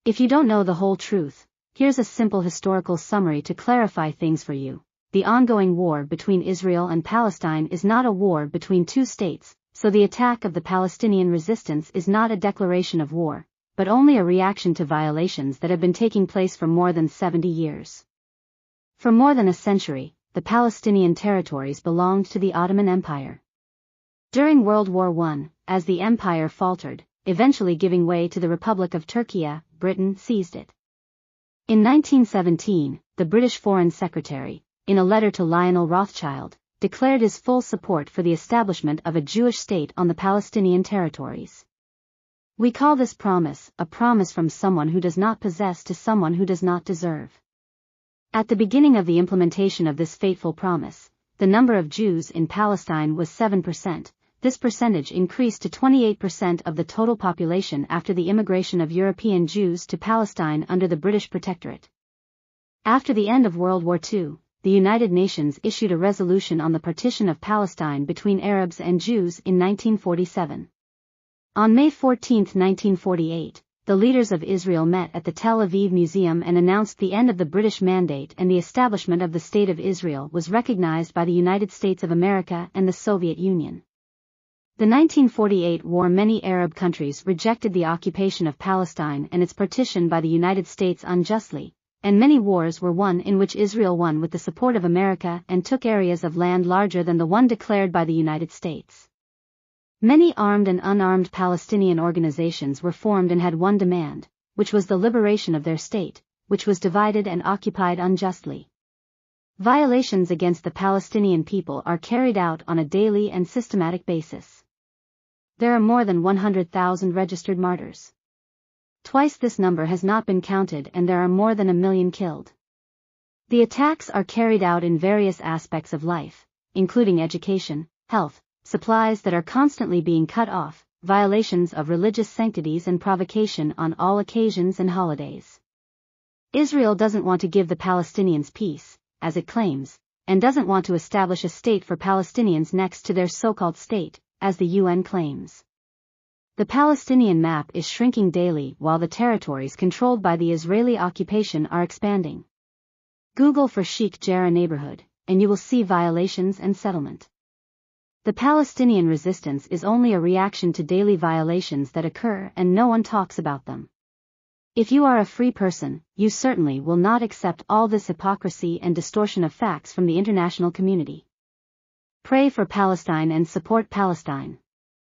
If you don't know the whole truth, here's a simple historical summary to clarify things for you. The ongoing war between Israel and Palestine is not a war between two states, so the attack of the Palestinian resistance is not a declaration of war, but only a reaction to violations that have been taking place for more than 70 years. For more than a century, the Palestinian territories belonged to the Ottoman Empire. During World War I, as the empire faltered, eventually giving way to the Republic of Turkey, Britain seized it. In 1917, the British Foreign Secretary, in a letter to Lionel Rothschild, declared his full support for the establishment of a Jewish state on the Palestinian territories. We call this promise a promise from someone who does not possess to someone who does not deserve. At the beginning of the implementation of this fateful promise, the number of Jews in Palestine was 7%. This percentage increased to 28% of the total population after the immigration of European Jews to Palestine under the British Protectorate. After the end of World War II, the United Nations issued a resolution on the partition of Palestine between Arabs and Jews in 1947. On May 14, 1948, the leaders of Israel met at the Tel Aviv Museum and announced the end of the British Mandate, and the establishment of the State of Israel was recognized by the United States of America and the Soviet Union. The 1948 war. Many Arab countries rejected the occupation of Palestine and its partition by the United States unjustly, and many wars were won in which Israel won with the support of America and took areas of land larger than the one declared by the United States. Many armed and unarmed Palestinian organizations were formed and had one demand, which was the liberation of their state, which was divided and occupied unjustly. Violations against the Palestinian people are carried out on a daily and systematic basis. There are more than 100,000 registered martyrs. Twice this number has not been counted, and there are more than 1 million killed. The attacks are carried out in various aspects of life, including education, health, supplies that are constantly being cut off, violations of religious sanctities, and provocation on all occasions and holidays. Israel doesn't want to give the Palestinians peace, as it claims, and doesn't want to establish a state for Palestinians next to their so-called state, as the UN claims. The Palestinian map is shrinking daily while the territories controlled by the Israeli occupation are expanding. Google for Sheikh Jarrah neighborhood, and you will see violations and settlement. The Palestinian resistance is only a reaction to daily violations that occur, and no one talks about them. If you are a free person, you certainly will not accept all this hypocrisy and distortion of facts from the international community. Pray for Palestine and support Palestine.